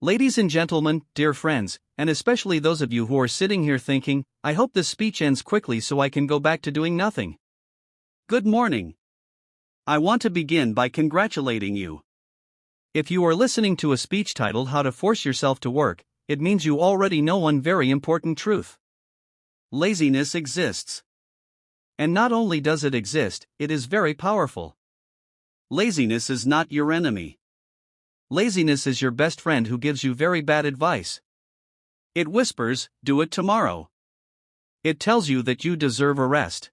Ladies and gentlemen, dear friends, and especially those of you who are sitting here thinking, I hope this speech ends quickly so I can go back to doing nothing. Good morning. I want to begin by congratulating you. If you are listening to a speech titled How to Force Yourself to Work, it means you already know one very important truth. Laziness exists. And not only does it exist, it is very powerful. Laziness is not your enemy. Laziness is your best friend who gives you very bad advice. It whispers, "Do it tomorrow." It tells you that you deserve a rest.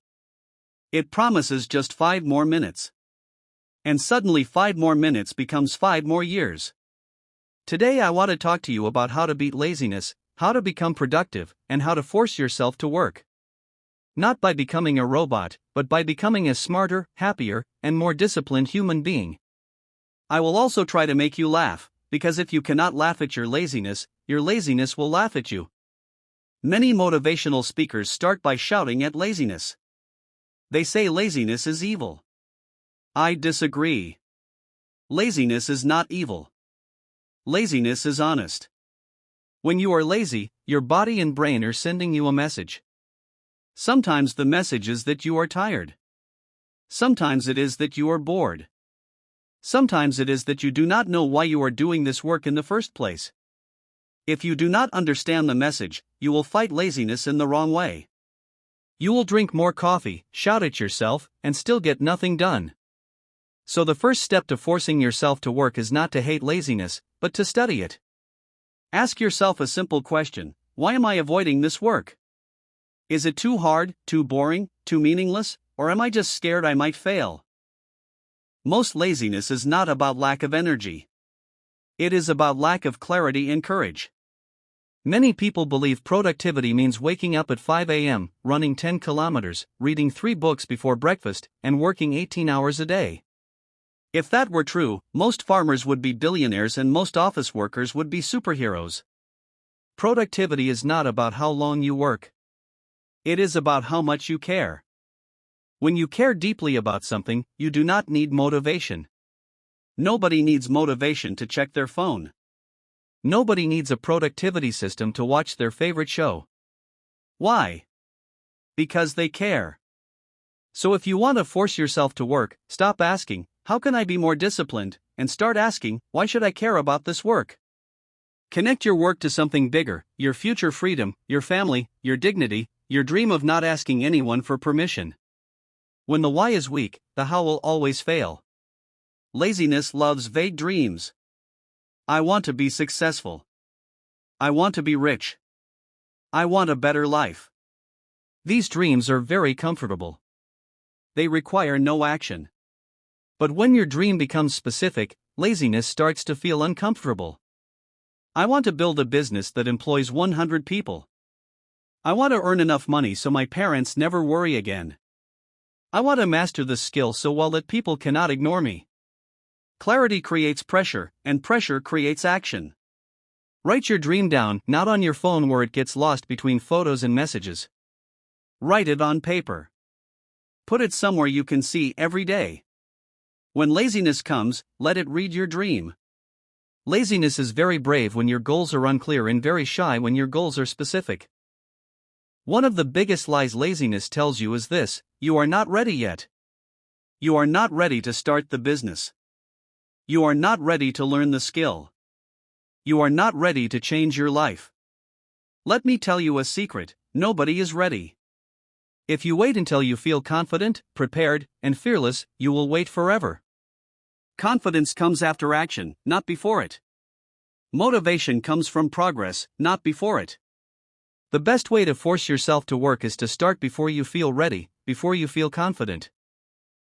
It promises just 5 more minutes. And suddenly 5 more minutes becomes 5 more years. Today I want to talk to you about how to beat laziness, how to become productive, and how to force yourself to work. Not by becoming a robot, but by becoming a smarter, happier, and more disciplined human being. I will also try to make you laugh, because if you cannot laugh at your laziness will laugh at you. Many motivational speakers start by shouting at laziness. They say laziness is evil. I disagree. Laziness is not evil. Laziness is honest. When you are lazy, your body and brain are sending you a message. Sometimes the message is that you are tired. Sometimes it is that you are bored. Sometimes it is that you do not know why you are doing this work in the first place. If you do not understand the message, you will fight laziness in the wrong way. You will drink more coffee, shout at yourself, and still get nothing done. So the first step to forcing yourself to work is not to hate laziness, but to study it. Ask yourself a simple question: why am I avoiding this work? Is it too hard, too boring, too meaningless, or am I just scared I might fail? Most laziness is not about lack of energy. It is about lack of clarity and courage. Many people believe productivity means waking up at 5 a.m., running 10 kilometers, reading 3 books before breakfast, and working 18 hours a day. If that were true, most farmers would be billionaires and most office workers would be superheroes. Productivity is not about how long you work. It is about how much you care. When you care deeply about something, you do not need motivation. Nobody needs motivation to check their phone. Nobody needs a productivity system to watch their favorite show. Why? Because they care. So if you want to force yourself to work, stop asking, "How can I be more disciplined?" and start asking, "Why should I care about this work?" Connect your work to something bigger: your future freedom, your family, your dignity, your dream of not asking anyone for permission. When the why is weak, the how will always fail. Laziness loves vague dreams. I want to be successful. I want to be rich. I want a better life. These dreams are very comfortable. They require no action. But when your dream becomes specific, laziness starts to feel uncomfortable. I want to build a business that employs 100 people. I want to earn enough money so my parents never worry again. I want to master this skill so well that people cannot ignore me. Clarity creates pressure, and pressure creates action. Write your dream down, not on your phone where it gets lost between photos and messages. Write it on paper. Put it somewhere you can see every day. When laziness comes, let it read your dream. Laziness is very brave when your goals are unclear and very shy when your goals are specific. One of the biggest lies laziness tells you is this: you are not ready yet. You are not ready to start the business. You are not ready to learn the skill. You are not ready to change your life. Let me tell you a secret: nobody is ready. If you wait until you feel confident, prepared, and fearless, you will wait forever. Confidence comes after action, not before it. Motivation comes from progress, not before it. The best way to force yourself to work is to start before you feel ready, before you feel confident.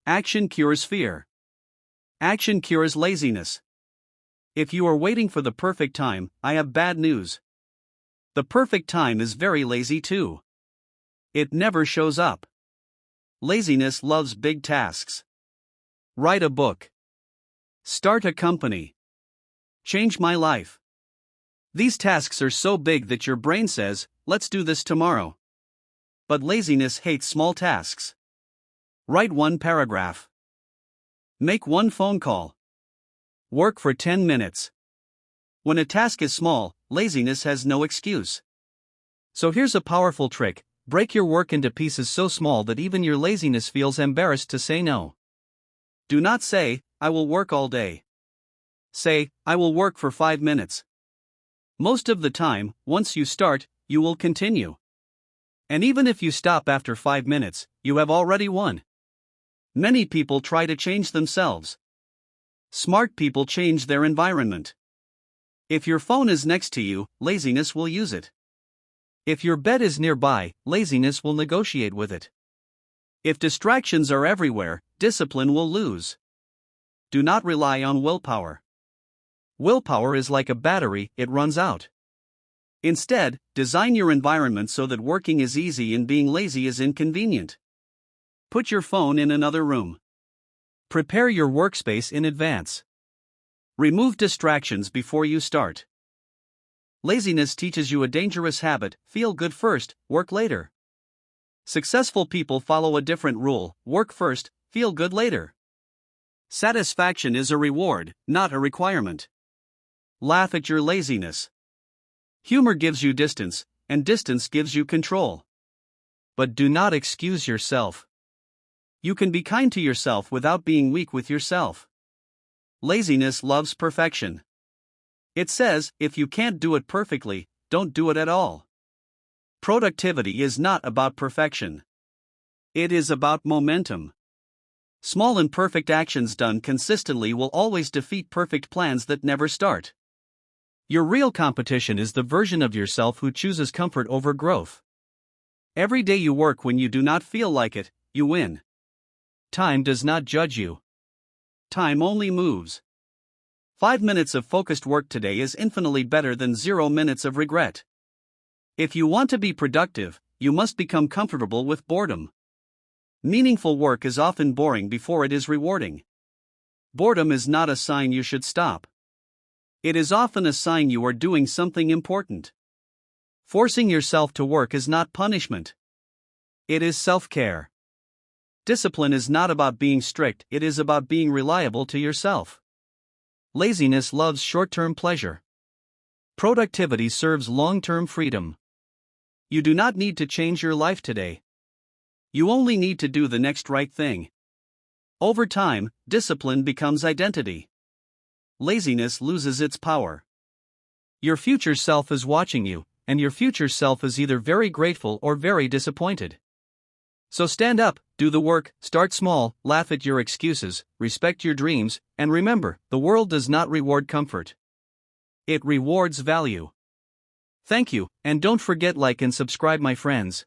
Action cures fear. Action cures laziness. If you are waiting for the perfect time, I have bad news. The perfect time is very lazy too. It never shows up. Laziness loves big tasks. Write a book. Start a company. Change my life. These tasks are so big that your brain says, "Let's do this tomorrow." But laziness hates small tasks. Write 1 paragraph. Make 1 phone call. Work for 10 minutes. When a task is small, laziness has no excuse. So here's a powerful trick: break your work into pieces so small that even your laziness feels embarrassed to say no. Do not say, "I will work all day." Say, "I will work for 5 minutes." Most of the time, once you start, you will continue. And even if you stop after 5 minutes, you have already won. Many people try to change themselves. Smart people change their environment. If your phone is next to you, laziness will use it. If your bed is nearby, laziness will negotiate with it. If distractions are everywhere, discipline will lose. Do not rely on willpower. Willpower is like a battery, it runs out. Instead, design your environment so that working is easy and being lazy is inconvenient. Put your phone in another room. Prepare your workspace in advance. Remove distractions before you start. Laziness teaches you a dangerous habit: feel good first, work later. Successful people follow a different rule: work first, feel good later. Satisfaction is a reward, not a requirement. Laugh at your laziness. Humor gives you distance, and distance gives you control. But do not excuse yourself. You can be kind to yourself without being weak with yourself. Laziness loves perfection. It says, if you can't do it perfectly, don't do it at all. Productivity is not about perfection. It is about momentum. Small and perfect actions done consistently will always defeat perfect plans that never start. Your real competition is the version of yourself who chooses comfort over growth. Every day you work when you do not feel like it, you win. Time does not judge you. Time only moves. 5 minutes of focused work today is infinitely better than 0 minutes of regret. If you want to be productive, you must become comfortable with boredom. Meaningful work is often boring before it is rewarding. Boredom is not a sign you should stop. It is often a sign you are doing something important. Forcing yourself to work is not punishment. It is self-care. Discipline is not about being strict, it is about being reliable to yourself. Laziness loves short-term pleasure. Productivity serves long-term freedom. You do not need to change your life today. You only need to do the next right thing. Over time, discipline becomes identity. Laziness loses its power. Your future self is watching you, and your future self is either very grateful or very disappointed. So stand up, do the work, start small, laugh at your excuses, respect your dreams, and remember, the world does not reward comfort. It rewards value. Thank you, and don't forget like and subscribe, my friends.